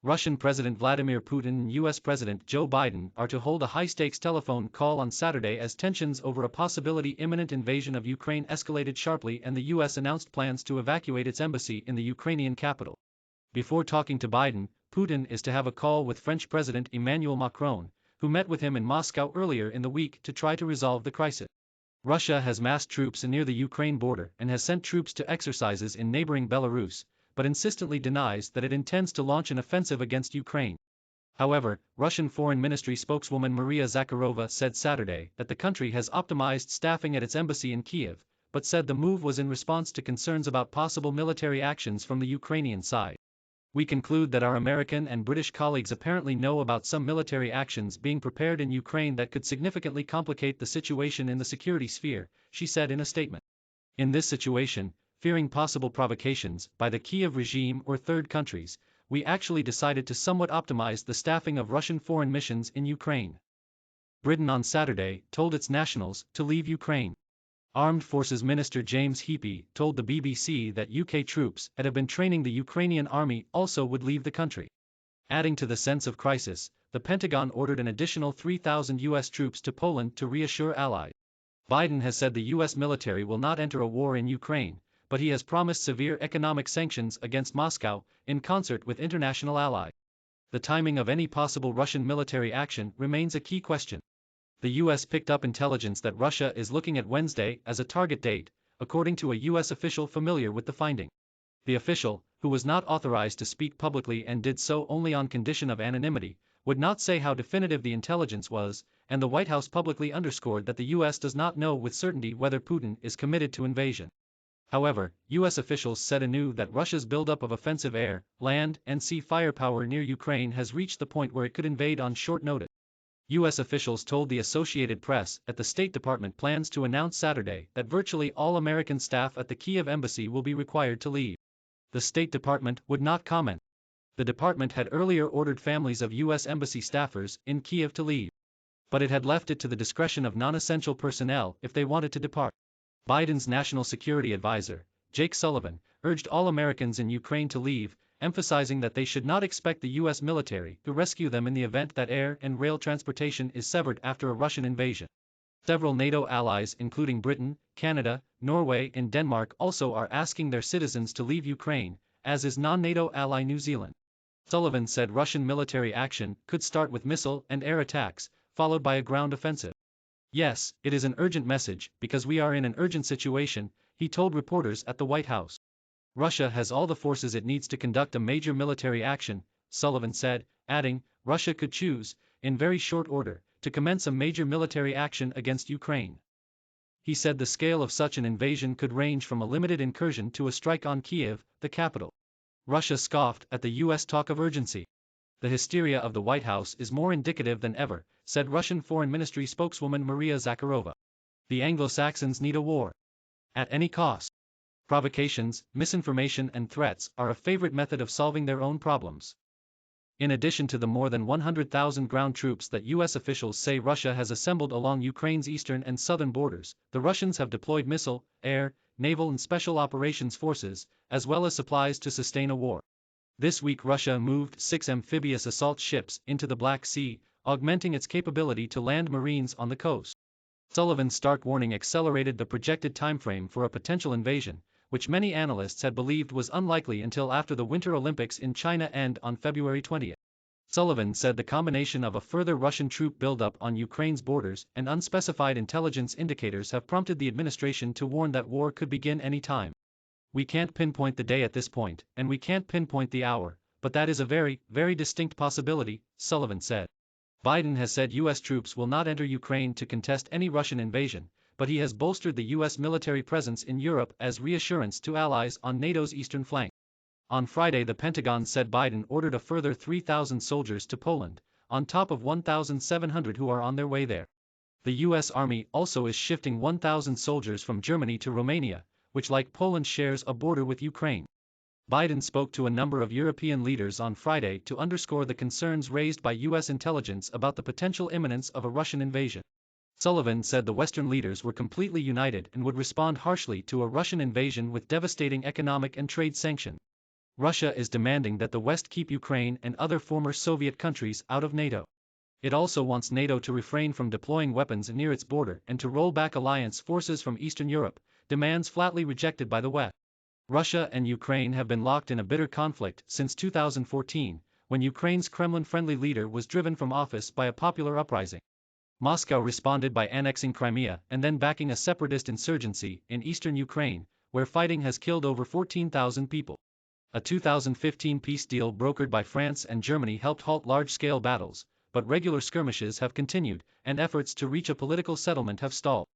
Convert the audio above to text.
Russian President Vladimir Putin and US President Joe Biden are to hold a high-stakes telephone call on Saturday as tensions over a possibility imminent invasion of Ukraine escalated sharply and the US announced plans to evacuate its embassy in the Ukrainian capital. Before talking to Biden, Putin is to have a call with French President Emmanuel Macron, who met with him in Moscow earlier in the week to try to resolve the crisis. Russia has massed troops near the Ukraine border and has sent troops to exercises in neighboring Belarus, but insistently denies that it intends to launch an offensive against Ukraine. However, Russian Foreign Ministry spokeswoman Maria Zakharova said Saturday that the country has optimized staffing at its embassy in Kyiv, but said the move was in response to concerns about possible military actions from the Ukrainian side. We conclude that our American and British colleagues apparently know about some military actions being prepared in Ukraine that could significantly complicate the situation in the security sphere, she said in a statement. In this situation, fearing possible provocations by the Kyiv regime or third countries, we actually decided to somewhat optimize the staffing of Russian foreign missions in Ukraine. Britain on Saturday told its nationals to leave Ukraine. Armed Forces Minister James Heappey told the BBC that UK troops that have been training the Ukrainian army also would leave the country. Adding to the sense of crisis, the Pentagon ordered an additional 3,000 US troops to Poland to reassure allies. Biden has said the US military will not enter a war in Ukraine, but he has promised severe economic sanctions against Moscow, in concert with international allies. The timing of any possible Russian military action remains a key question. The US picked up intelligence that Russia is looking at Wednesday as a target date, according to a US official familiar with the finding. The official, who was not authorized to speak publicly and did so only on condition of anonymity, would not say how definitive the intelligence was, and the White House publicly underscored that the US does not know with certainty whether Putin is committed to invasion. However, US officials said anew that Russia's buildup of offensive air, land, and sea firepower near Ukraine has reached the point where it could invade on short notice. US officials told the Associated Press that the State Department plans to announce Saturday that virtually all American staff at the Kyiv embassy will be required to leave. The State Department would not comment. The department had earlier ordered families of US embassy staffers in Kyiv to leave. But it had left it to the discretion of non-essential personnel if they wanted to depart. Biden's national security advisor, Jake Sullivan, urged all Americans in Ukraine to leave, emphasizing that they should not expect the US military to rescue them in the event that air and rail transportation is severed after a Russian invasion. Several NATO allies including Britain, Canada, Norway and Denmark also are asking their citizens to leave Ukraine, as is non-NATO ally New Zealand. Sullivan said Russian military action could start with missile and air attacks, followed by a ground offensive. Yes, it is an urgent message because we are in an urgent situation, he told reporters at the White House. Russia has all the forces it needs to conduct a major military action, Sullivan said, adding, Russia could choose, in very short order, to commence a major military action against Ukraine. He said the scale of such an invasion could range from a limited incursion to a strike on Kyiv, the capital. Russia scoffed at the US talk of urgency. The hysteria of the White House is more indicative than ever, said Russian Foreign Ministry spokeswoman Maria Zakharova. The Anglo-Saxons need a war. At any cost. Provocations, misinformation and threats are a favorite method of solving their own problems. In addition to the more than 100,000 ground troops that US officials say Russia has assembled along Ukraine's eastern and southern borders, the Russians have deployed missile, air, naval and special operations forces, as well as supplies to sustain a war. This week Russia moved 6 amphibious assault ships into the Black Sea, augmenting its capability to land Marines on the coast. Sullivan's stark warning accelerated the projected timeframe for a potential invasion, which many analysts had believed was unlikely until after the Winter Olympics in China end on February 20. Sullivan said the combination of a further Russian troop buildup on Ukraine's borders and unspecified intelligence indicators have prompted the administration to warn that war could begin any time. We can't pinpoint the day at this point, and we can't pinpoint the hour, but that is a very, very distinct possibility, Sullivan said. Biden has said US troops will not enter Ukraine to contest any Russian invasion, but he has bolstered the US military presence in Europe as reassurance to allies on NATO's eastern flank. On Friday the Pentagon said Biden ordered a further 3,000 soldiers to Poland, on top of 1,700 who are on their way there. The US Army also is shifting 1,000 soldiers from Germany to Romania, which like Poland shares a border with Ukraine. Biden spoke to a number of European leaders on Friday to underscore the concerns raised by US intelligence about the potential imminence of a Russian invasion. Sullivan said the Western leaders were completely united and would respond harshly to a Russian invasion with devastating economic and trade sanctions. Russia is demanding that the West keep Ukraine and other former Soviet countries out of NATO. It also wants NATO to refrain from deploying weapons near its border and to roll back alliance forces from Eastern Europe, demands flatly rejected by the West. Russia and Ukraine have been locked in a bitter conflict since 2014, when Ukraine's Kremlin-friendly leader was driven from office by a popular uprising. Moscow responded by annexing Crimea and then backing a separatist insurgency in eastern Ukraine, where fighting has killed over 14,000 people. A 2015 peace deal brokered by France and Germany helped halt large-scale battles, but regular skirmishes have continued, and efforts to reach a political settlement have stalled.